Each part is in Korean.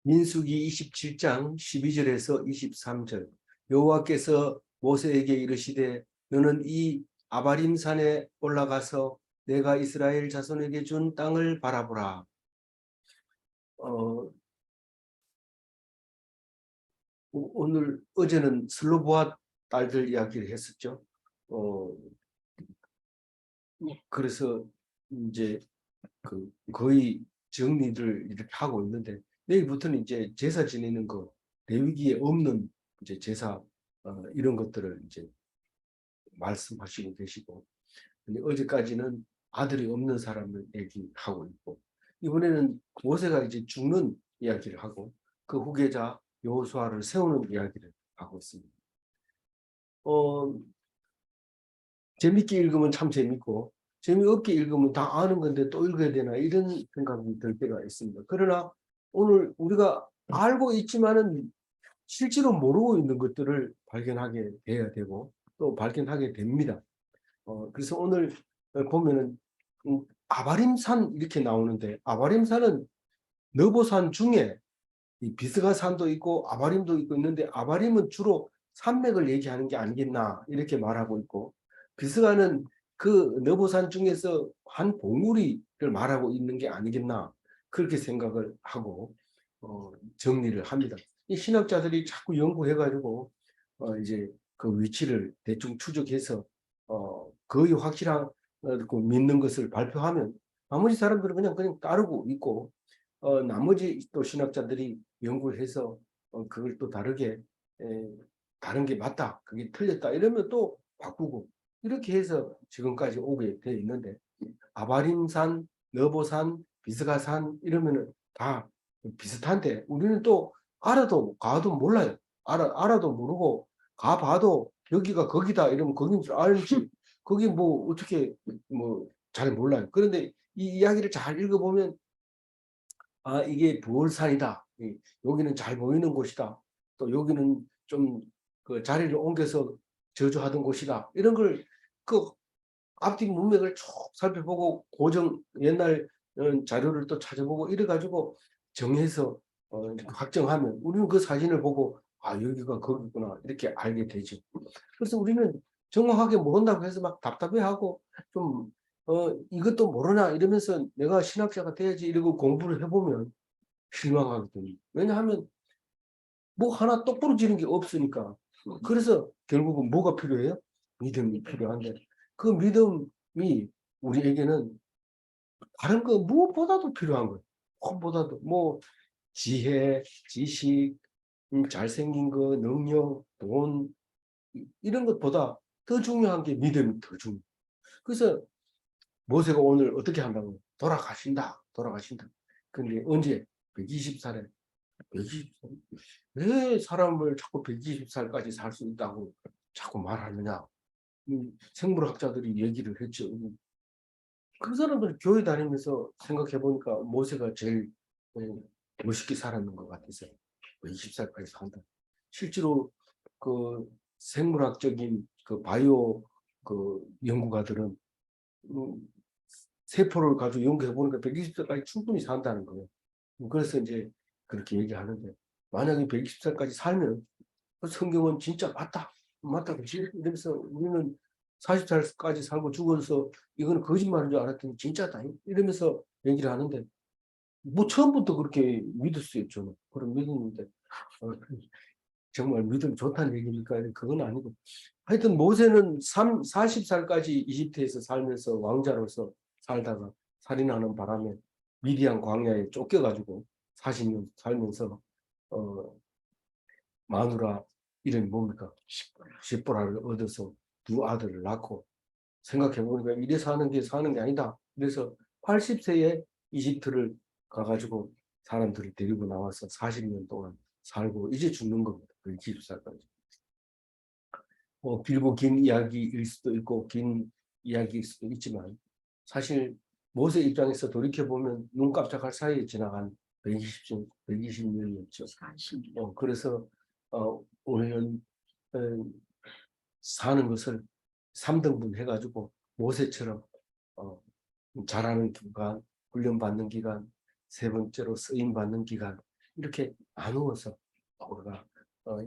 민수기 27장 12절에서 23절. 여호와께서 모세에게 이르시되 너는 이 아바림 산에 올라가서 내가 이스라엘 자손에게 준 땅을 바라보라. 어제는 슬로보아 딸들 이야기를 했었죠. 그래서 이제 거의 정리를 이렇게 하고 있는데, 내일부터는 이제 제사 지내는 거, 레위기에 없는 이제 제사 이런 것들을 이제 말씀하시고 계시고, 근데 어제까지는 아들이 없는 사람을 얘기하고 있고, 이번에는 모세가 이제 죽는 이야기를 하고 그 후계자 여호수아를 세우는 이야기를 하고 있습니다. 재밌게 읽으면 참 재밌고 재미없게 읽으면 다 아는 건데 또 읽어야 되나 이런 생각이 들 때가 있습니다. 그러나 오늘 우리가 알고 있지만은 실제로 모르고 있는 것들을 발견하게 돼야 되고 또 발견하게 됩니다. 그래서 오늘 보면은 아바림산 이렇게 나오는데, 아바림산은 너보산 중에 이 비스가산도 있고 아바림도 있고 있는데, 아바림은 주로 산맥을 얘기하는 게 아니겠나 이렇게 말하고 있고, 비스가는 그 너보산 중에서 한 봉우리를 말하고 있는 게 아니겠나 그렇게 생각을 하고 정리를 합니다. 이 신학자들이 자꾸 연구해가지고 이제 그 위치를 대충 추적해서 거의 확실한 믿는 것을 발표하면 나머지 사람들은 그냥 따르고 있고, 나머지 또 신학자들이 연구를 해서 그걸 또 다르게 다른 게 맞다, 그게 틀렸다 이러면 또 바꾸고, 이렇게 해서 지금까지 오게 되어 있는데, 아바림산, 너보산, 비스가산 이러면은 다 비슷한데 우리는 또 알아도 가도 몰라요. 알아도 모르고 가봐도 여기가 거기다 이러면 거긴 줄 알지 거기 뭐 어떻게 뭐 잘 몰라요. 그런데 이 이야기를 잘 읽어보면 이게 부월산이다. 여기는 잘 보이는 곳이다. 또 여기는 좀 그 자리를 옮겨서 저주하던 곳이다. 이런 걸 그 앞뒤 문맥을 쭉 살펴보고 고정 옛날 자료를 또 찾아보고 이래가지고 정해서 확정하면 우리는 그 사진을 보고 여기가 거기구나 이렇게 알게 되죠. 그래서 우리는 정확하게 모른다고 해서 막 답답해하고 좀 이것도 모르나 이러면서 내가 신학자가 돼야지 이러고 공부를 해보면 실망하게 됩니다. 왜냐하면 뭐 하나 똑부러지는 게 없으니까. 그래서 결국은 뭐가 필요해요? 믿음이 필요한데, 그 믿음이 우리에게는 다른 거 무엇보다도 필요한 거예요. 무엇보다도 뭐 지혜, 지식, 잘생긴 거, 능력, 돈 이런 것보다 더 중요한 게 믿음이 더 중요해요. 그래서 모세가 오늘 어떻게 한다고? 돌아가신다. 근데 언제? 120살에. 120살? 왜 사람을 자꾸 120살까지 살 수 있다고 자꾸 말하느냐? 생물학자들이 얘기를 했죠. 그 사람들 교회 다니면서 생각해 보니까 모세가 제일 멋있게 살았는 것 같아서 20살까지 산다. 실제로 그 생물학적인 그 바이오 그 연구가들은 세포를 가지고 연구해 보니까 120살까지 충분히 산다는 거예요. 그래서 이제 그렇게 얘기하는데, 만약에 120살까지 살면 성경은 진짜 맞다 그치? 이러면서 우리는 40살까지 살고 죽어서 이거는 거짓말인 줄 알았더니 진짜다 이러면서 얘기를 하는데, 뭐 처음부터 그렇게 믿었어요. 저는 그런 믿었는데 정말 믿음 좋다는 얘기니까 그건 아니고, 하여튼 모세는 40살까지 이집트에서 살면서 왕자로서 살다가 살인하는 바람에 미디안 광야에 쫓겨가지고 40년 살면서 마누라 이름이 뭡니까? 십보라를 얻어서 두 아들을 낳고, 생각해보니까 이래 사는 게 아니다. 그래서 80세에 이집트를 가가지고 사람들을 데리고 나와서 40년 동안 살고 이제 죽는 겁니다. 그 20살까지. 길고 긴 이야기일 수도 있고 긴 이야기일 수도 있지만, 사실 모세 입장에서 돌이켜보면 눈 깜짝할 사이에 지나간 120년이었죠. 그래서 우리는 사는 것을 3등분 해가지고 모세처럼 잘하는 기간, 훈련받는 기간, 세 번째로 쓰임받는 기간, 이렇게 나누어서 우리가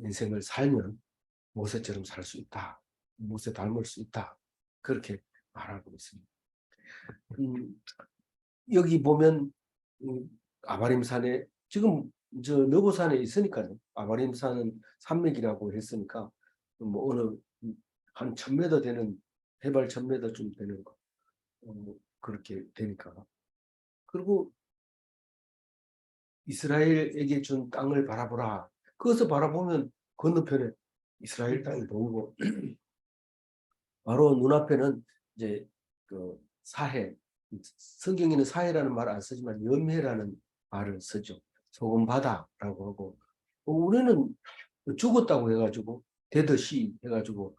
인생을 살면 모세처럼 살 수 있다. 모세 닮을 수 있다. 그렇게 말하고 있습니다. 여기 보면 아바림산에 지금 저 너보산에 있으니까요. 아바림산은 산맥이라고 했으니까 뭐 어느 한 1000m 되는 해발 1000m쯤 되는 거 그렇게 되니까. 그리고 이스라엘에게 준 땅을 바라보라. 그것을 바라보면 건너편에 이스라엘 땅이 보이고 바로 눈앞에는 이제 그 사해, 성경에는 사해라는 말을 안 쓰지만 염해라는 말을 쓰죠. 소금 바다라고 하고 우리는 죽었다고 해가지고 데드시 해가지고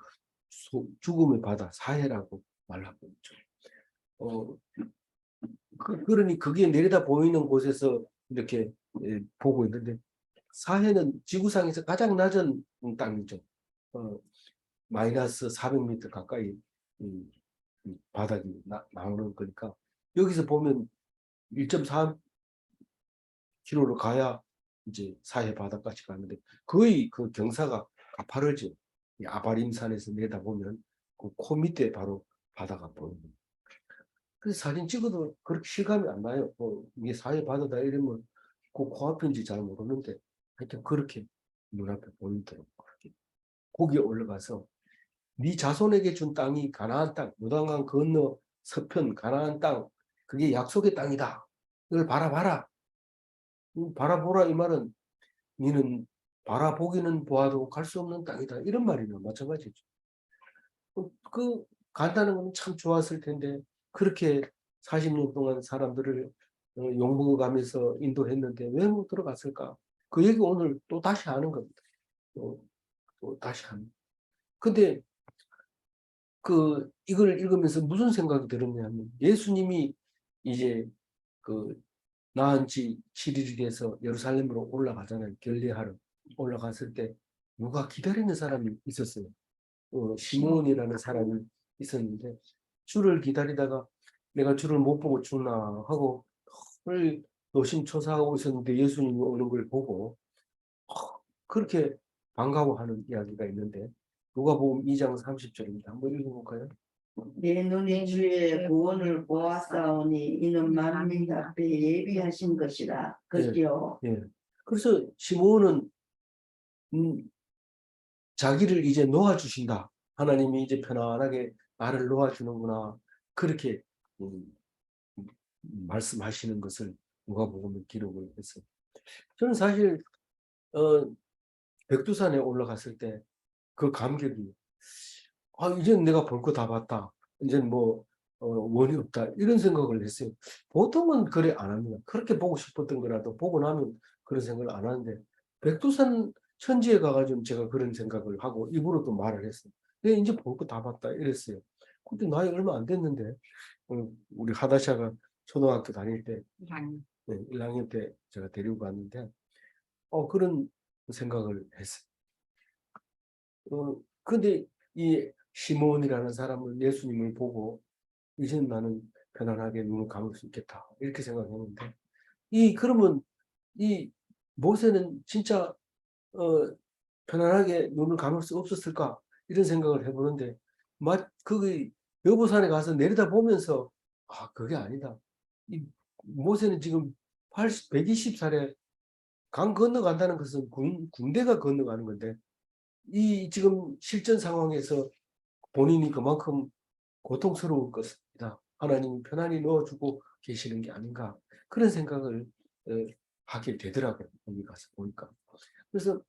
죽음의 바다 사해라고 말하고 있죠. 그러니 그게 내려다 보이는 곳에서 이렇게 보고 있는데 사해는 지구상에서 가장 낮은 땅이죠. 마이너스 400m 가까이 바닥이 나오는 거니까 여기서 보면 1.4km로 가야 이제 사해 바닥까지 가는데 거의 그 경사가 가파르죠. 아바림산에서 내다보면 그 코 밑에 바로 바다가 보입니다. 그래서 사진 찍어도 그렇게 실감이 안 나요. 이게 사해 바다다 이러면 그 코앞인지 잘 모르는데 하여튼 그렇게 눈앞에 보이도록 거기에 올라가서 네 자손에게 준 땅이 가나안 땅, 요단강 건너 서편 가나안 땅, 그게 약속의 땅이다. 이걸 바라봐라. 바라보라 이 말은 너는 바라보기는 보아도 갈 수 없는 땅이다. 이런 말이나 마찬가지죠. 그 간다는 건 참 좋았을 텐데 그렇게 40년 동안 사람들을 용봉을 가면서 인도했는데 왜 못 들어갔을까? 그 얘기 오늘 또 다시 하는 겁니다. 또 다시 하는. 근데 이걸 읽으면서 무슨 생각이 들었냐면 예수님이 이제 낳은 지 7일이 돼서 예루살렘으로 올라가잖아요. 결례하러 올라갔을 때 누가 기다리는 사람이 있었어요. 시몬이라는 사람이 있었는데 주를 기다리다가 내가 주를 못 보고 죽나 하고 노심초사하고 있었는데 예수님이 오는 걸 보고 그렇게 반가워하는 이야기가 있는데 누가복음 2장 30절입니다. 한번 읽어볼까요? 내 눈이 주의 구원을 보았사오니 이는 만민 앞에 예비하신 것이라. 그죠? 예. 그래서 시몬은 자기를 이제 놓아주신다. 하나님이 이제 편안하게 나를 놓아주는구나. 그렇게 말씀하시는 것을 누가복음에 기록을 했어요. 저는 사실 백두산에 올라갔을 때 그 감격이 이제 내가 볼 거 다 봤다. 이제 뭐 원이 없다. 이런 생각을 했어요. 보통은 그래 안 합니다. 그렇게 보고 싶었던 거라도 보고 나면 그런 생각을 안 하는데 백두산 천지에 가가지고 제가 그런 생각을 하고 입으로도 말을 했어요. 내가 이제 볼 거 다 봤다 이랬어요. 근데 나이 얼마 안 됐는데 우리 하다샤가 초등학교 다닐 때 1학년 때 제가 데리고 갔는데 그런 생각을 했어요. 근데 이 시몬이라는 사람은 예수님을 보고 이제 나는 편안하게 눈을 감을 수 있겠다 이렇게 생각했는데 그러면 이 모세는 진짜 편안하게 눈을 감을 수 없었을까 이런 생각을 해보는데 그 여보산에 가서 내려다 보면서 그게 아니다. 이 모세는 지금 120살에 강 건너간다는 것은 군대가 건너가는 건데 지금 실전 상황에서 본인이 그만큼 고통스러울 것입니다. 하나님이 편안히 넣어주고 계시는 게 아닌가 그런 생각을 하게 되더라고요. 거기 가서 보니까. 그래서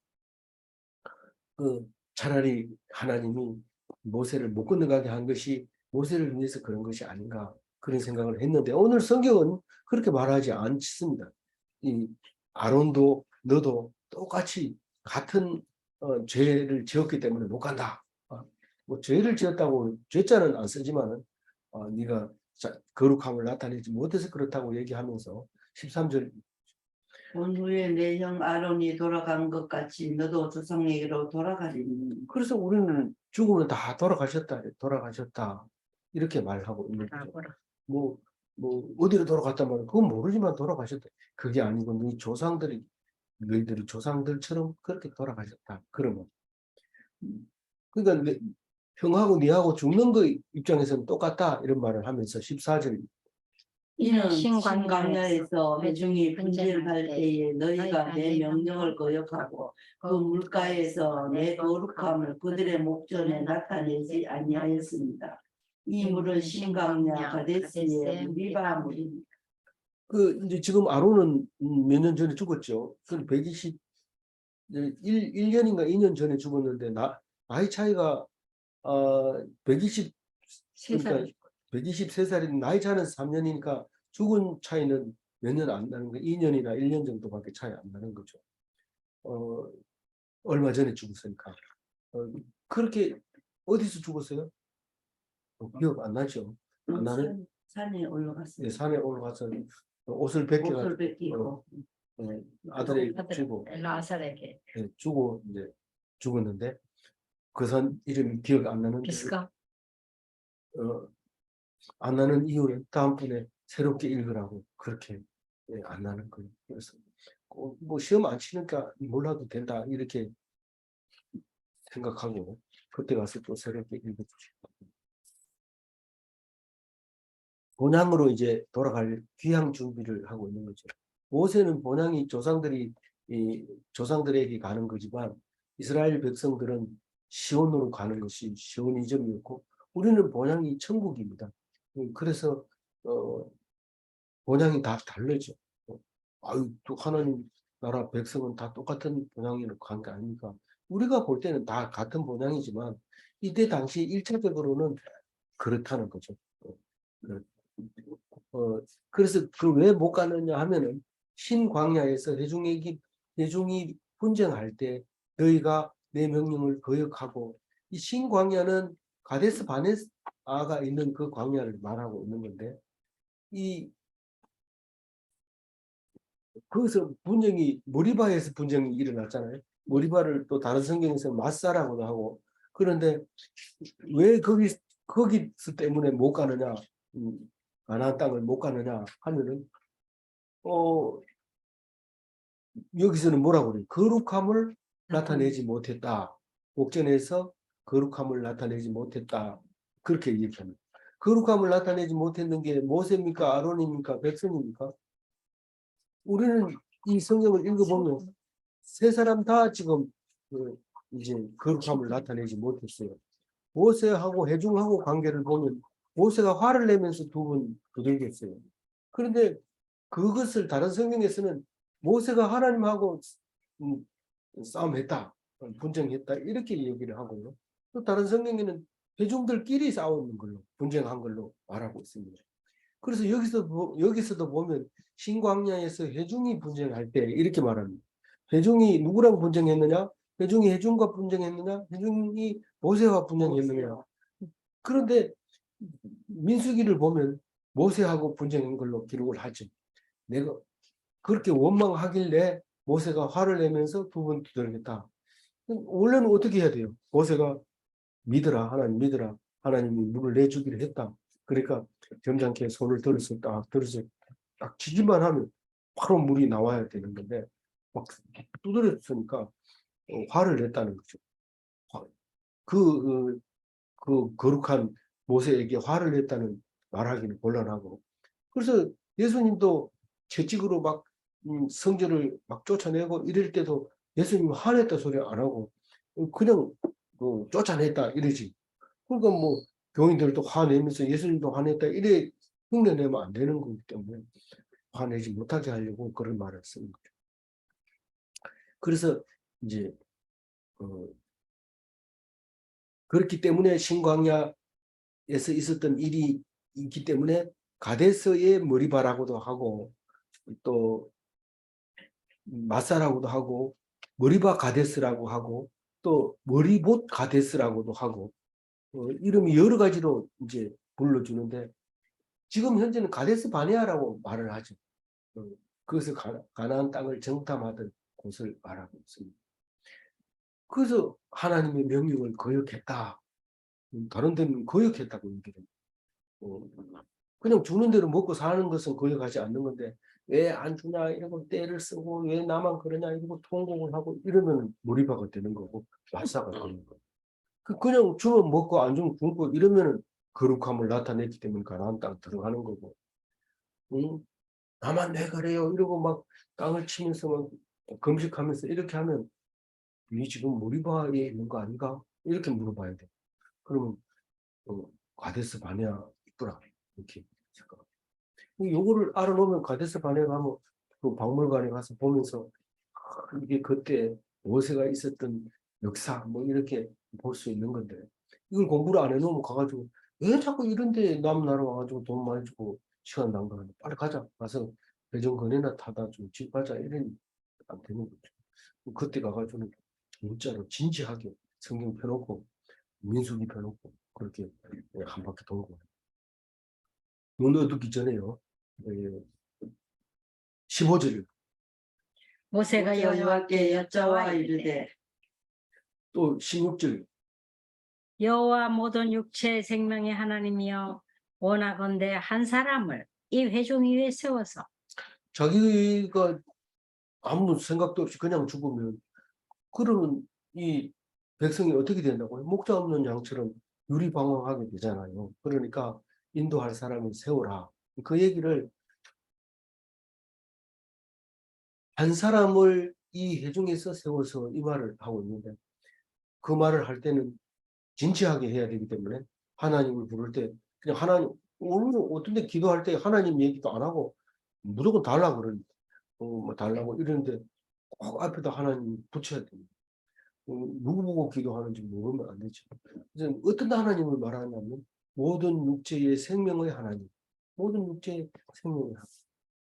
차라리 하나님이 모세를 못 건너가게 한 것이 모세를 위해서 그런 것이 아닌가 그런 생각을 했는데 오늘 성경은 그렇게 말하지 않습니다. 이 아론도 너도 똑같이 같은 죄를 지었기 때문에 못 간다. 뭐 죄를 지었다고 죄자는 안 쓰지만은 네가 거룩함을 나타내지 못해서 그렇다고 얘기하면서 13절 온 후에 내 형 아론이 돌아간 것 같이 너도 조상에게로 돌아가리니. 그래서 우리는 죽으면 다 돌아가셨다 이렇게 말하고 있는 거죠. 뭐 어디로 돌아갔단 말이야 그건 모르지만 돌아가셨다. 그게 아니고 네 조상들이 너희들이 조상들처럼 그렇게 돌아가셨다. 그러면 그러니까 형하고 니하고 죽는 거 입장에서는 똑같다 이런 말을 하면서 14절 이는 신광야에서 신광야에서 회중이 분쟁할 분쟁할 때에 너희가 내 명령을 거역하고 그 물가에서 내 거룩함을 그들의 목전에 나타내지 아니하였습니다. 이 물은 신광야 가데스의 무리바 물입니다. 그 이제 지금 아론은 몇 년 전에 죽었죠. 그 1년인가 2년 전에 죽었는데 나이 차이가 120 그러니까 123살인 나이 차는 3년이니까 죽은 차이는 몇 년 안 나는 거 2년이나 1년 정도밖에 차이 안 나는 거죠. 얼마 전에 죽었으니까. 그렇게 어디서 죽었어요? 기억 안 나죠? 안 나는? 산에 올라갔어요. 네, 산에 올라가서 옷을 벗겨 옷을 벗기고 아들에게 주고 라살에게 주고 이제 죽었는데 그 산 이름이 기억 안 나는데 비스가 안 나는 이유는 다음번에 새롭게 읽으라고 그렇게 안 나는 거예요. 그래서 뭐 시험 안 치니까 몰라도 된다 이렇게 생각하고 그때 가서 또 새롭게 읽어주시고 본향으로 이제 돌아갈 귀향 준비를 하고 있는 거죠. 모세는 본향이 조상들에게 가는 거지만 이스라엘 백성들은 시온으로 가는 것이 시온이즘이었고 우리는 본향이 천국입니다. 그래서 본향이 다 다르죠. 아유 또 하나님 나라 백성은 다 똑같은 본향으로 간 게 아닙니까? 우리가 볼 때는 다 같은 본향이지만 이때 당시 1차적으로는 그렇다는 거죠. 그래서 그 왜 못 가느냐 하면은 신광야에서 회중이 분쟁할 때 너희가 내 명령을 거역하고 이 신광야는 가데스 바네아가 있는 그 광야를 말하고 있는 건데 거기서 분쟁이 머리바에서 분쟁이 일어났잖아요. 머리바를 또 다른 성경에서 마사라고도 하고 그런데 왜 거기서 때문에 못 가느냐 가나안 땅을 못 가느냐 하면은 여기서는 뭐라고 그래요? 거룩함을 나타내지 못했다. 옥전에서 거룩함을 나타내지 못했다. 그렇게 얘기합니다. 거룩함을 나타내지 못했는 게 모세입니까? 아론입니까? 백성입니까? 우리는 이 성경을 읽어보면 세 사람 다 지금 이제 거룩함을 나타내지 못했어요. 모세하고 회중하고 관계를 보면 모세가 화를 내면서 두 번 두들겼어요. 그런데 그것을 다른 성경에서는 모세가 하나님하고 싸움했다, 분쟁했다 이렇게 얘기를 하고요. 또 다른 성경에는 회중들끼리 싸우는 걸로 분쟁한 걸로 말하고 있습니다. 그래서 여기서도 보면 신광야에서 회중이 분쟁할 때 이렇게 말합니다. 회중이 누구랑 분쟁했느냐? 회중이 회중과 분쟁했느냐? 회중이 모세와 분쟁했느냐? 그런데 민수기를 보면 모세하고 분쟁한 걸로 기록을 하죠. 내가 그렇게 원망하길래 모세가 화를 내면서 두 번 두들겼다. 원래는 어떻게 해야 돼요? 모세가 믿으라, 하나님 믿으라. 하나님이 물을 내주기로 했다. 그러니까 점잖게 손을 들어서 딱 치기만 하면 바로 물이 나와야 되는 건데 막 두드렸으니까 화를 냈다는 거죠. 그 거룩한 모세에게 화를 냈다는 말하기는 곤란하고 그래서 예수님도 채찍으로 막 성전을 막 쫓아내고 이럴 때도 예수님 화냈다 소리 안 하고 그냥 쫓아냈다 이러지. 그러니까 뭐 교인들도 화내면서 예수님도 화냈다 이래 흉내내면 안 되는 거기 때문에 화내지 못하게 하려고 그런 말을 쓰는 거죠. 그래서 이제 그렇기 때문에 신광야에서 있었던 일이 있기 때문에 가데스의 머리바라고도 하고 또 마사라고도 하고 머리바 가데스라고 하고 또 머리봇 가데스라고도 하고 이름이 여러 가지로 이제 불러주는데 지금 현재는 가데스 바네아라고 말을 하죠. 그것을 가나안 땅을 정탐하던 곳을 말하고 있습니다. 그래서 하나님의 명령을 거역했다. 다른 데는 거역했다고 얘기를 해요. 그냥 주는 대로 먹고 사는 것은 거역하지 않는 건데 왜 안 주냐 이러고 떼를 쓰고 왜 나만 그러냐 이러고 통곡을 하고 이러면 무리바가 되는 거고 마사가 되는 거고 그냥 주면 먹고 안 주면 굶고 이러면은 거룩함을 나타냈기 때문에 가나안 땅 들어가는 거고 응? 나만 왜 그래요 이러고 막 땅을 치면서 막 금식하면서 이렇게 하면 이 지금 무리바에 있는 거 아닌가 이렇게 물어봐야 돼. 그러면 가데스 바네아 있더라 이렇게 생각. 요거를 알아놓으면 가데스 바네아 가면 그 박물관에 가서 보면서 이게 그때 모세가 있었던 역사 뭐 이렇게 볼 수 있는 건데 이걸 공부를 안 해놓으면 가가지고 왜 자꾸 이런데 남 나라 와가지고 돈 많이 주고 시간 낭비하는데 빨리 가자 가서 배정권이나 타다 좀 집 가자 이러니 안 되는 거죠. 그때 가가지고는 진짜로 진지하게 성경 펴놓고 민수기 펴놓고 그렇게 한 바퀴 돌고 눈 어둡기 전에요. 15절 모세가 여호와께 여짜와 이르되 또 16절 여호와 모든 육체의 생명의 하나님이여 원하건대 한 사람을 이 회중 위에 세워서 자기가 아무 생각도 없이 그냥 죽으면 그러면 이 백성이 어떻게 된다고요? 목자 없는 양처럼 유리방황하게 되잖아요. 그러니까 인도할 사람을 세우라. 그 얘기를 한 사람을 이 회중에서 세워서 이 말을 하고 있는데 그 말을 할 때는 진지하게 해야 되기 때문에 하나님을 부를 때 그냥 하나님 오늘 어떤 데 기도할 때 하나님 얘기도 안 하고 무조건 달라고 그러니까 뭐 달라고 이러는데 꼭 앞에다 하나님 붙여야 됩니다. 누구 보고 기도하는지 모르면 안 되죠. 그래서 어떤 하나님을 말하냐면 모든 육체의 생명의 하나님, 모든 육체의 생명의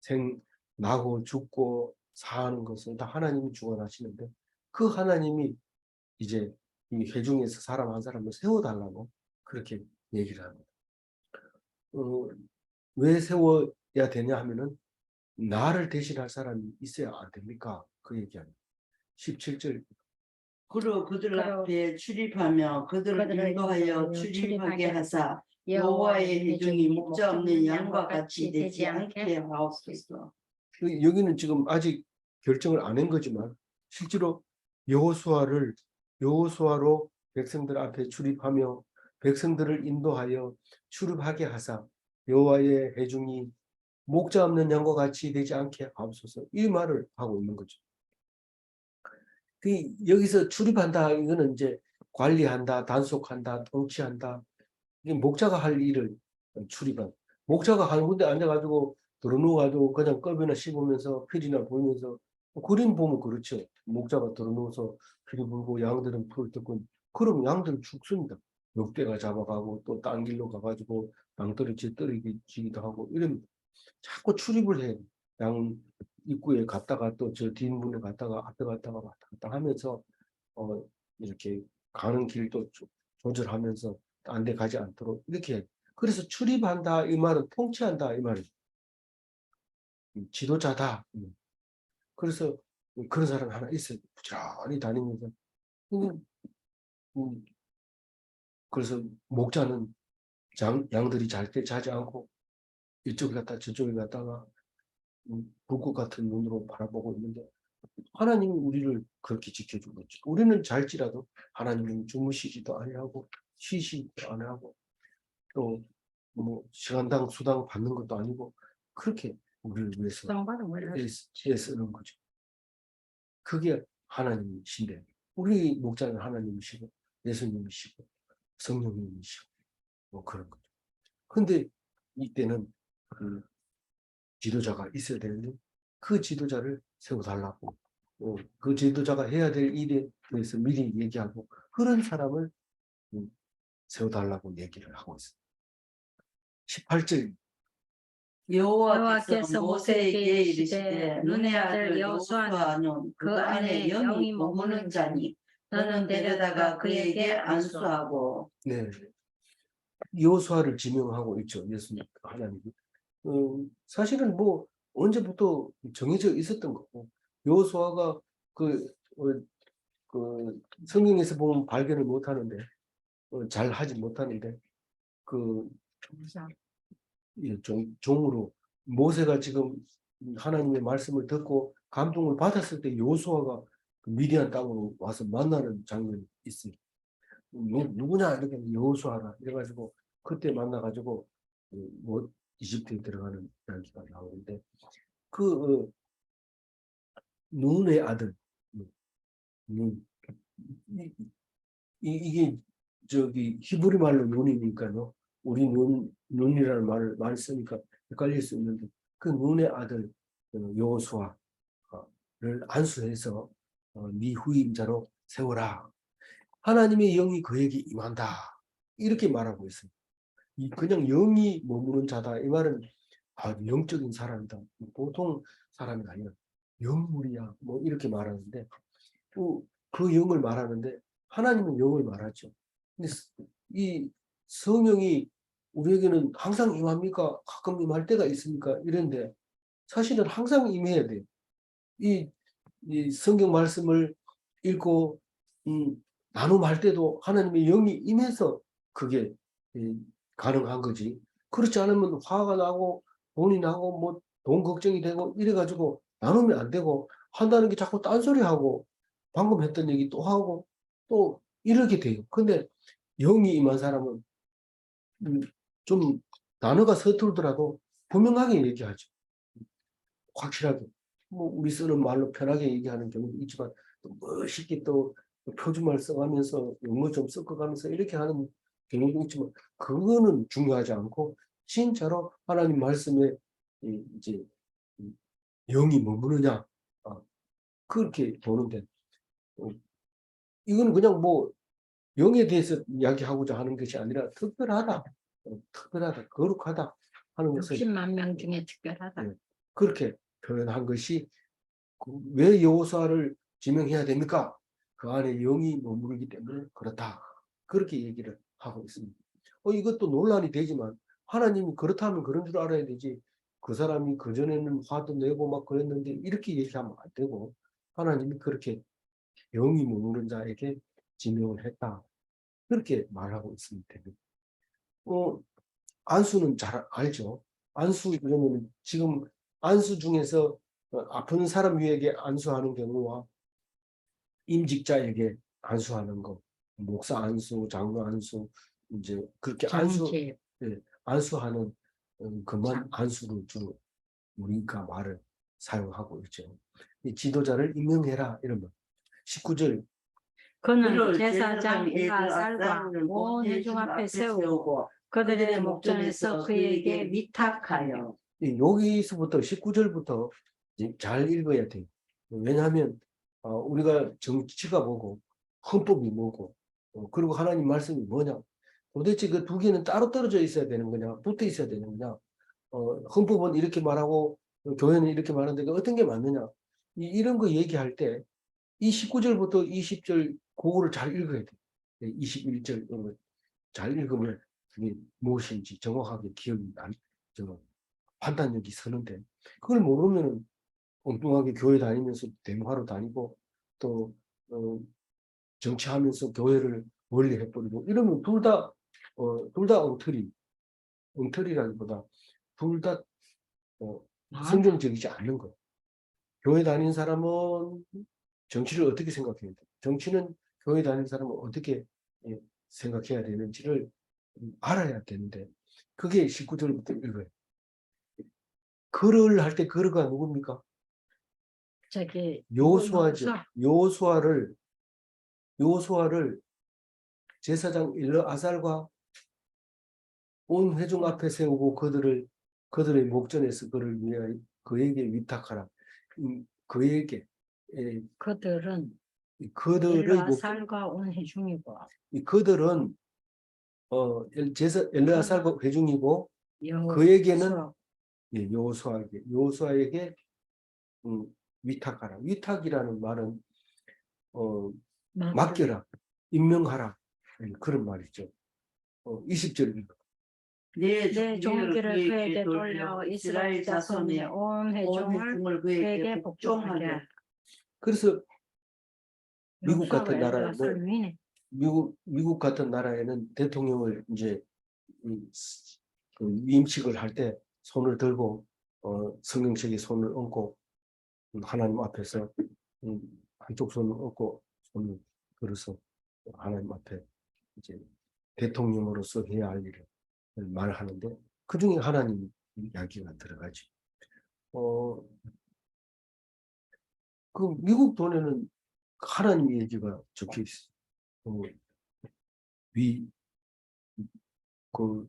하나님. 나고 죽고 사는 것은 다 하나님이 주관하시는데 그 하나님이 이제 이 회중에서 사람 한 사람을 세워달라고 그렇게 얘기를 합니다. 왜 세워야 되냐 하면은 나를 대신할 사람이 있어야 안 됩니까? 그 얘기합니다. 17절 그로 그들 앞에 출입하며 그들을 인도하여 출입하게 하사 여호와의 회중이 목자 없는 양과 같이 되지 않게 하옵소서. 여기는 지금 아직 결정을 안 한 거지만 실제로 여호수아로 백성들 앞에 출입하며 백성들을 인도하여 출입하게 하사 여호와의 회중이 목자 없는 양과 같이 되지 않게 하옵소서 이 말을 하고 있는 거죠. 여기서 출입한다 이거는 이제 관리한다, 단속한다, 통치한다 이게 목자가 할 일을 출입한 목자가 한 군데 앉아가지고 들어누워가지고 그냥 껍이나 씹으면서 필이나 불면서 그림 보면 그렇죠. 목자가 들어누워서 필이 불고 양들은 풀을 뜯고 그럼 양들은 죽습니다. 늑대가 잡아가고 또 딴 길로 가가지고 양들이 쥐떨어지기도 하고 이런 자꾸 출입을 해. 양 입구에 갔다가 또 저 뒷문에 갔다가 앞에 갔다가 왔다 갔다 하면서 이렇게 가는 길도 조절하면서 딴 데 가지 않도록 이렇게 해. 그래서 출입한다 이 말은 통치한다 이 말이죠. 지도자다. 그래서 그런 사람 하나 있어요. 부지런히 다니면서 음, 그래서 목자는 양들이 잘 때 자지 않고 이쪽에 갔다 저쪽에 갔다가 불꽃 같은 눈으로 바라보고 있는데 하나님이 우리를 그렇게 지켜주고 있죠. 우리는 잘지라도 하나님은 주무시지도 아니하고 쉬시지도 아니하고 또 뭐 시간당 수당 받는 것도 아니고 그렇게 우리를 위해서 수당받은 걸 애쓰는 거죠. 그게 하나님이신데 우리 목자는 하나님이시고 예수님이시고 성령님이시고 뭐 그런 거죠. 근데 이때는 지도자가 있어야 되는데 그 지도자를 세워달라고 그 지도자가 해야 될 일에 대해서 미리 얘기하고 그런 사람을 세워달라고 얘기를 하고 있습니다. 18절 여호와께서 모세에게 이르시되 눈의 아들 여호수아는 그 안에 영이 머무는 자니 너는 데려다가 그에게 안수하고. 네, 여호수아를 지명하고 있죠. 예수님 하나님이. 사실은 뭐 언제부터 정해져 있었던 거고 여호수아가 그 성경에서 보면 발견을 못하는데 잘 하지 못하는데 그 종으로 모세가 지금 하나님의 말씀을 듣고 감동을 받았을 때 여호수아가 그 미디안 땅으로 와서 만나는 장면이 있어요. 누구냐 이렇게 여호수아라 이래가지고 그때 만나가지고 뭐 이집트에 들어가는 이야기가 나오는데 그 눈의 아들 눈 이게 저기 히브리 말로 눈이니까요. 우리 눈이라는 말을 많이 쓰니까 헷갈릴 수 있는데 그 눈의 아들 여호수아를 안수해서 네 후임자로 세워라. 하나님의 영이 그에게 임한다. 이렇게 말하고 있어요. 그냥 영이 머무는 자다. 이 말은 영적인 사람이다. 보통 사람이 아니라 영물이야. 뭐 이렇게 말하는데 그 영을 말하는데 하나님은 영을 말하죠. 근데 이 성령이 우리에게는 항상 임합니까? 가끔 임할 때가 있습니까? 이런데 사실은 항상 임해야 돼요. 이 성경 말씀을 읽고 나눔할 때도 하나님의 영이 임해서 그게 가능한 거지. 그렇지 않으면 화가 나고 돈이 나고 뭐 돈 걱정이 되고 이래가지고 나누면 안 되고 한다는 게 자꾸 딴소리하고 방금 했던 얘기 또 하고 또 이렇게 돼요. 근데 영이 임한 사람은 좀 단어가 서툴더라도 분명하게 얘기하죠. 확실하게. 뭐 우리 쓰는 말로 편하게 얘기하는 경우도 있지만 또 멋있게 또 표준말 써가면서 용어 좀 섞어가면서 이렇게 하는 경우도 있지만 그거는 중요하지 않고 진짜로 하나님 말씀에 이제 영이 머무느냐 그렇게 보는데 이건 그냥 뭐 영에 대해서 이야기하고자 하는 것이 아니라 특별하다, 특별하다, 거룩하다 하는 것을 60만 명 중에 특별하다. 네, 그렇게 표현한 것이 왜 여호수아를 지명해야 됩니까? 그 안에 영이 머무르기 때문에 그렇다. 그렇게 얘기를 하고 있습니다. 이것도 논란이 되지만 하나님이 그렇다면 그런 줄 알아야 되지. 그 사람이 그전에는 화도 내고 막 그랬는데 이렇게 얘기하면 안 되고 하나님이 그렇게 영이 머무는 자에게 지명을 했다. 그렇게 말하고 있습니다. 안수는 잘 알죠. 안수 그러면 지금 안수 중에서 아픈 사람 위에게 안수하는 경우와 임직자에게 안수하는 거, 목사 안수, 장로 안수, 이제 그렇게 장제. 안수하는 그만 안수를 주로 우리가 말을 사용하고 있죠. 이 지도자를 임명해라 이러면 19절 그는 제사장 엘아살과 온 회중 앞에 세우고 그들의 목전에서 그에게 위탁하여. 여기서부터 19절부터 잘 읽어야 돼요. 왜냐하면 우리가 정치가 뭐고 헌법이 뭐고 그리고 하나님 말씀이 뭐냐 도대체 그 두 개는 따로 떨어져 있어야 되는 거냐 붙어 있어야 되는 거냐 헌법은 이렇게 말하고 교회는 이렇게 말하는데 어떤 게 맞느냐 이런 거 얘기할 때 이 19절부터 20절 그거를 잘 읽어야 돼요. 21절 잘 읽으면 그게 무엇인지 정확하게 기억이 판단력이 서는데 그걸 모르면 엉뚱하게 교회 다니면서 대모하러 다니고 또 정치하면서 교회를 멀리 해버리고 이러면 둘 다 엉터리라기보다 둘 다 성경적이지 않는 거예요. 교회 다니는 사람은 정치를 어떻게 생각해야 돼? 정치는 교회 다니는 사람은 어떻게 생각해야 되는지를 알아야 되는데 그게 19절부터 읽어요. 글을 할 때 글가 누굽니까? 저기 여호수아죠. 여호수아를 제사장 엘아살과 온 회중 앞에 세우고 그들의 목전에서 그를 위하여 그에게 위탁하라. 그에게 그들은 그들의 엘아살과 온 회중이고 그들은 엘아살과 회중이고 그에게는 여호수아에게 위탁하라. 위탁이라는 말은 맡겨라, 임명하라 그런 말이죠. 20절 내 종기를 그에게 돌려 이스라엘 자손의 온 회중을 그에게 복종하게 하라. 그래서 미국 여호수아가 같은 나라에 엘아살 위네. 미국 같은 나라에는 대통령을 이제 그 위임식을 할 때 손을 들고 성령책에 손을 얹고 하나님 앞에서 한쪽 손을 얹고 손을 들어서 하나님 앞에 이제 대통령으로서 해야 할 일을 말하는데 그 중에 하나님 이야기가 들어가지. 그 미국 돈에는 하나님 얘기가 적혀 있어. 그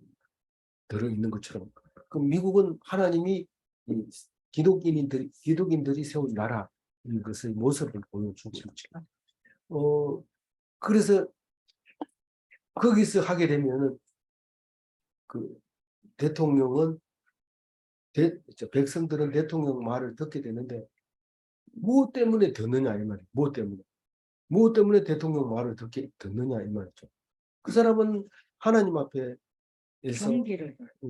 들어 있는 것처럼. 그 미국은 하나님이 이 기독인들이 세운 나라 이것의 모습을 보여주고 있죠. 그래서 거기서 하게 되면은 그 대통령은 백성들은 대통령 말을 듣게 되는데 무엇 때문에 듣느냐 이 말이에요. 무엇 때문에 대통령 말을 듣느냐 이 말이죠. 그 사람은 하나님 앞에서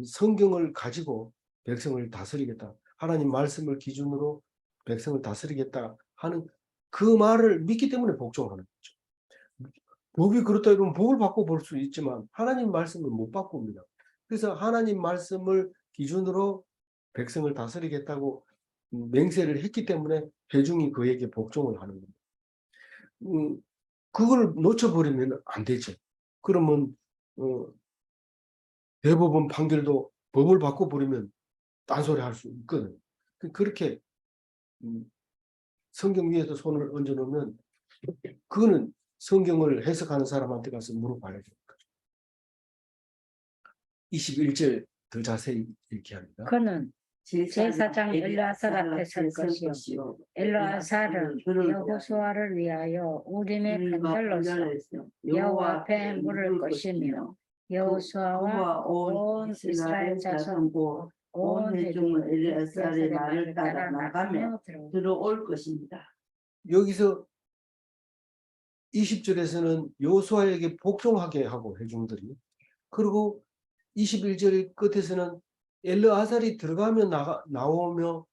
성경을 가지고 백성을 다스리겠다. 하나님 말씀을 기준으로 백성을 다스리겠다 하는 그 말을 믿기 때문에 복종하는 거죠. 법이 그렇다 이러면 법을 바꿔 볼 수 있지만 하나님 말씀을 못 바꿉니다. 그래서 하나님 말씀을 기준으로 백성을 다스리겠다고 맹세를 했기 때문에 회중이 그에게 복종을 하는 겁니다. 그걸 놓쳐버리면 안 되죠. 그러면 대법원 판결도 법을 바꿔버리면 딴소리 할 수 있거든요. 그렇게 성경 위에서 손을 얹어놓으면 그거는 성경을 해석하는 사람한테 가서 물어봐야 되는 거죠. 21절 더 자세히 이렇게 합니다. 그는 제사장 엘르아살 앞에 설 것이요 엘르아살은 여호수아를 위하여 우림의 편들로서 여호와 앞에 물을 것이며 여호수아와 온 이스라엘 자손과 온 회중은 엘르아살의 말을 따라 나가며 들어올 것입니다. 여기서 20절에서는 여호수아에게 복종하게 하고 회중들이, 그리고 21절 끝에서는 엘르아살이 들어가며 나오며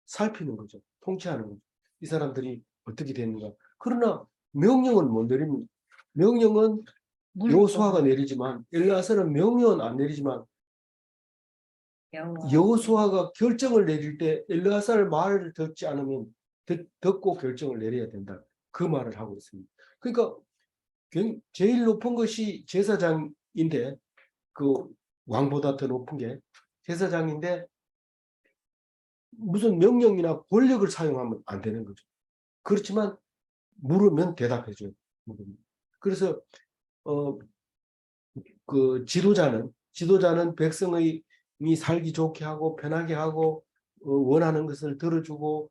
살피는 거죠. 통치하는 거죠. 이 사람들이 어떻게 되는가. 그러나 명령은 못 내립니다. 명령은 여호수아가 내리지만 엘르아살은 명령은 안 내리지만 여호수아가 결정을 내릴 때 엘르아살 말을 듣지 않으면 듣고 결정을 내려야 된다. 그 말을 하고 있습니다. 그러니까 제일 높은 것이 제사장인데 그 왕보다 더 높은 게 제사장인데 무슨 명령이나 권력을 사용하면 안 되는 거죠. 그렇지만 물으면 대답해줘요. 그래서 그 지도자는 백성의 살기 좋게 하고 편하게 하고 원하는 것을 들어주고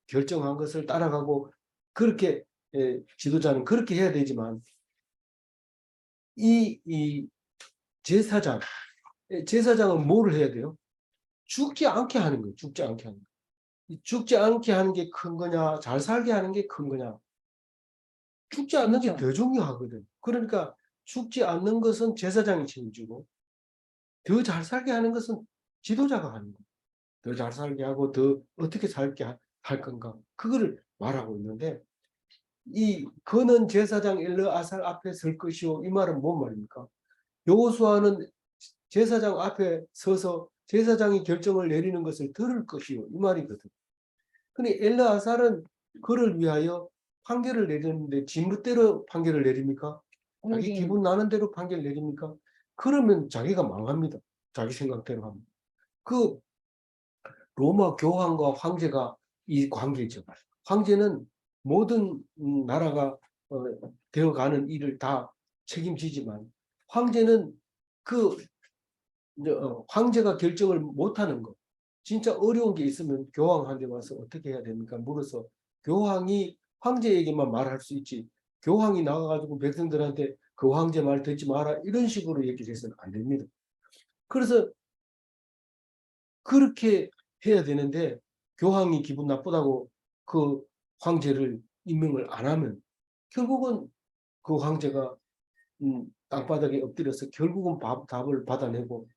결정한 것을 따라가고 그렇게 지도자는 그렇게 해야 되지만 이 제사장은 뭐를 해야 돼요? 죽지 않게 하는 거예요. 죽지 않게 하는 거. 죽지 않게 하는 게 큰 거냐, 잘 살게 하는 게 큰 거냐. 죽지 않는 게 더 중요하거든. 그러니까 죽지 않는 것은 제사장이 책임지고 더 잘 살게 하는 것은 지도자가 하는 거예요. 더 잘 살게 하고 더 어떻게 살게 할 건가. 그거를 말하고 있는데 그는 제사장 엘르아살 앞에 설 것이요. 이 말은 뭔 말입니까? 여호수아는 제사장 앞에 서서 제사장이 결정을 내리는 것을 들을 것이요. 이 말이거든. 근데 엘르아살은 그를 위하여 판결을 내렸는데 진부대로 판결을 내립니까? 자기 기분 나는 대로 판결을 내립니까? 그러면 자기가 망합니다. 자기 생각대로 하면. 그 로마 교황과 황제가 이 관계죠. 황제는 모든 나라가 되어가는 일을 다 책임지지만 황제는 황제가 결정을 못하는 거, 진짜 어려운 게 있으면 교황한테 와서 어떻게 해야 됩니까? 물어서 교황이 황제에게만 말할 수 있지 교황이 나가가지고 백성들한테 그 황제 말 듣지 마라 이런 식으로 얘기를 해서는 안 됩니다. 그래서 그렇게 해야 되는데 교황이 기분 나쁘다고 그 황제를 임명을 안 하면 결국은 그 황제가 땅바닥에 엎드려서 결국은 답을 받아내고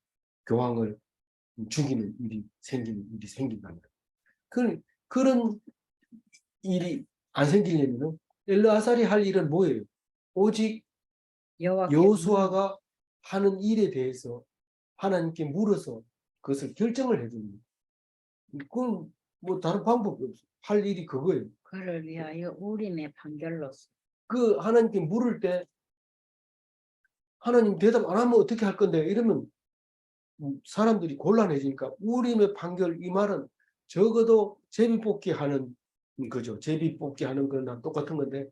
교황을 죽이는 일이 생긴답니다. 그런 일이 안 생기려면 엘르아살이 할 일은 뭐예요? 오직 여호수아가 하는 일에 대해서 하나님께 물어서 그것을 결정을 해줍니다. 그건 뭐 다른 방법이 없어. 할 일이 그거예요. 그를 위하여 우림의 판결로서 그 하나님께 물을 때 하나님 대답 안 하면 어떻게 할 건데 이러면 사람들이 곤란해지니까 우림의 판결 이 말은 적어도 제비뽑기 하는 거죠. 제비뽑기 하는 거나 똑같은 건데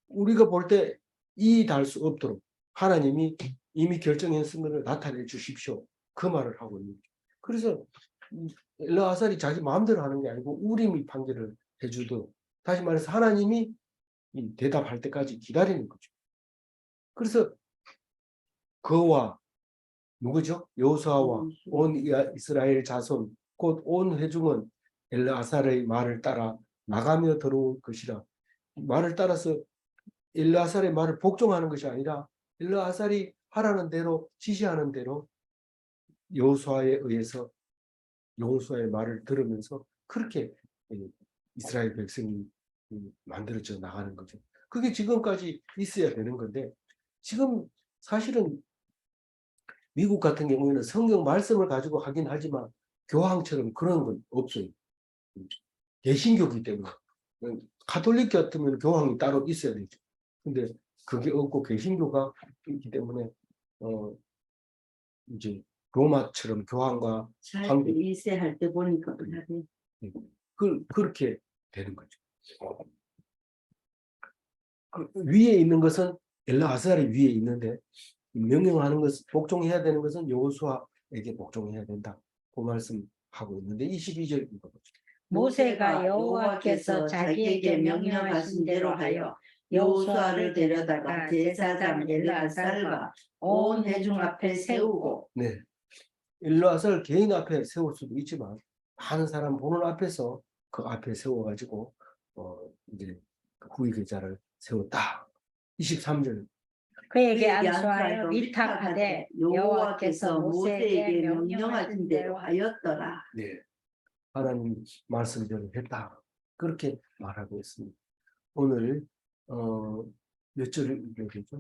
우리가 볼 때 이 달 수 없도록 하나님이 이미 결정했은 것을 나타내 주십시오. 그 말을 하고 있는 거죠. 그래서 엘르아살이 자기 마음대로 하는 게 아니고 우림이 판결을 해주도록 다시 말해서 하나님이 이 대답할 때까지 기다리는 거죠. 그래서 그와 누구죠? 여호수아와 온 이스라엘 자손 곧 온 회중은 엘르아살의 말을 따라 나가며 들어올 것이라. 말을 따라서 엘르아살의 말을 복종하는 것이 아니라 엘르아살이 하라는 대로 지시하는 대로 여호수아에 의해서 여호수아의 말을 들으면서 그렇게 이스라엘 백성이 만들어져 나가는 거죠. 그게 지금까지 있어야 되는 건데 지금 사실은 미국 같은 경우에는 성경 말씀을 가지고 하긴 하지만 교황처럼 그런 건 없어요. 개신교기 때문에. 가톨릭 같으면 교황이 따로 있어야 되죠. 근데 그게 없고 개신교가 있기 때문에 이제 로마처럼 교황과 살 1세 할 때 보니까 그렇게 되는 거죠. 그 위에 있는 것은 엘르아살이 위에 있는데 명령하는 것은 복종해야 되는 것은 여호수아에게 복종해야 된다. 그 말씀하고 있는데 22절인 거죠. 모세가 여호와께서 자기에게 명령하신 대로 하여 여호수아를 데려다가 제사장 엘르아살과 온 회중 앞에 세우고 네. 엘르아살 개인 앞에 세울 수도 있지만 많은 사람 보는 앞에서 그 앞에 세워가지고 이제 후위 계자를 세웠다. 23절. 그에게 안수하여 위탁하되 여호와께서 모세에게 명령하신 대로 하였더라. 네. 하나님 말씀대로 했다. 그렇게 말하고 있습니다. 오늘 몇 절을 읽어야 되죠?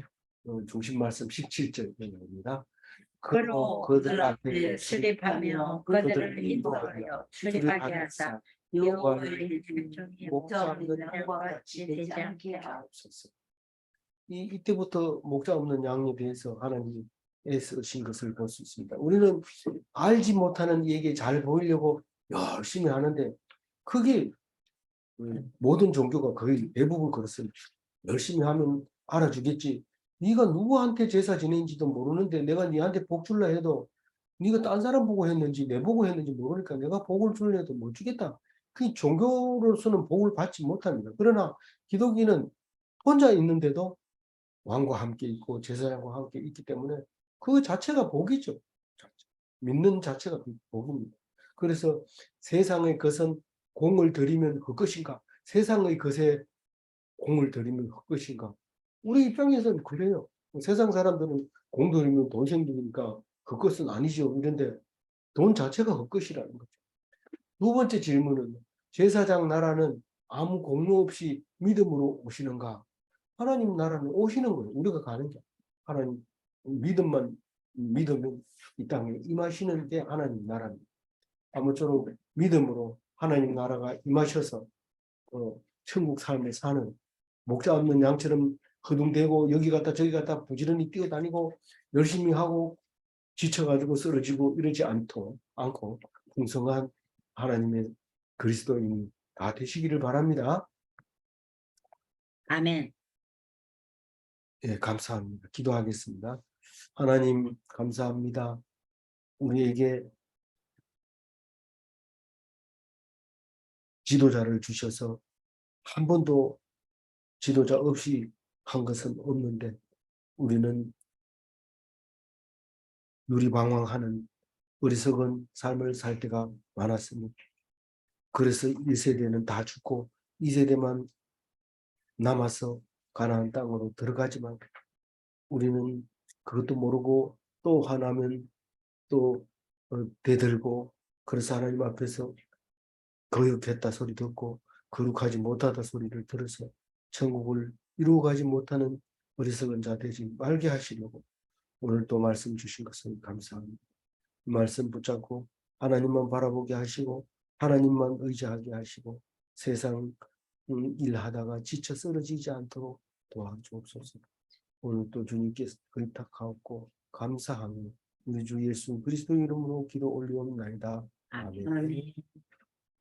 중심 말씀 17절입니다. 그로 그들 앞에 출입하며 그들을 인도하여 출입하게 하사 여호와의 백성이 목자 없는 양과 같이 되지 않게 하옵소서. 이때부터 목자 없는 양에 대해서 하나님이 애쓰신 것을 볼 수 있습니다. 우리는 알지 못하는 이에게 잘 보이려고 열심히 하는데 그게 모든 종교가 거의 대부분 그렇습니다. 열심히 하면 알아주겠지. 네가 누구한테 제사 지낸지도 모르는데 내가 네한테 복 줄라 해도 네가 딴 사람 보고 했는지 내 보고 했는지 모르니까 내가 복을 줄라 해도 못 주겠다. 그 종교로서는 복을 받지 못합니다. 그러나 기독교는 혼자 있는데도 왕과 함께 있고 제사장과 함께 있기 때문에 그 자체가 복이죠. 믿는 자체가 복입니다. 그래서 세상의 것은 공을 들이면 헛것인가? 세상의 것에 공을 들이면 헛것인가? 우리 입장에서는 그래요. 세상 사람들은 공 들이면 돈 생기니까 헛것은 아니죠. 이런데 돈 자체가 헛것이라는 거죠. 두 번째 질문은 제사장 나라는 아무 공로 없이 믿음으로 오시는가? 하나님 나라는 오시는 거예요. 우리가 가는 게 하나님 믿음만 믿으면 이 땅에 임하시는 게 하나님 나라입니다. 아무쪼록 믿음으로 하나님 나라가 임하셔서 천국 삶에 사는 목자 없는 양처럼 허둥대고 여기 갔다 저기 갔다 부지런히 뛰어다니고 열심히 하고 지쳐가지고 쓰러지고 이러지 않고 풍성한 하나님의 그리스도인이 다 되시기를 바랍니다. 아멘. 예, 감사합니다. 기도하겠습니다. 하나님 감사합니다. 우리에게 지도자를 주셔서 한 번도 지도자 없이 한 것은 없는데 우리는 누리방황하는 어리석은 삶을 살 때가 많았습니다. 그래서 1세대는 다 죽고 2세대만 남아서 가나안 땅으로 들어가지만 우리는 그것도 모르고 또 화나면 또 대들고 그래서 하나님 앞에서 거역했다 소리 듣고 거룩하지 못하다 소리를 들어서 천국을 이루어가지 못하는 어리석은 자 되지 말게 하시려고 오늘 또 말씀 주신 것을 감사합니다. 이 말씀 붙잡고 하나님만 바라보게 하시고 하나님만 의지하게 하시고 세상 일하다가 지쳐 쓰러지지 않도록 도와주옵소서. 오늘 또 주님께 의탁하옵고 감사하며 우리 주 예수 그리스도 이름으로 기도 올리옵나이다. 아멘. 아멘.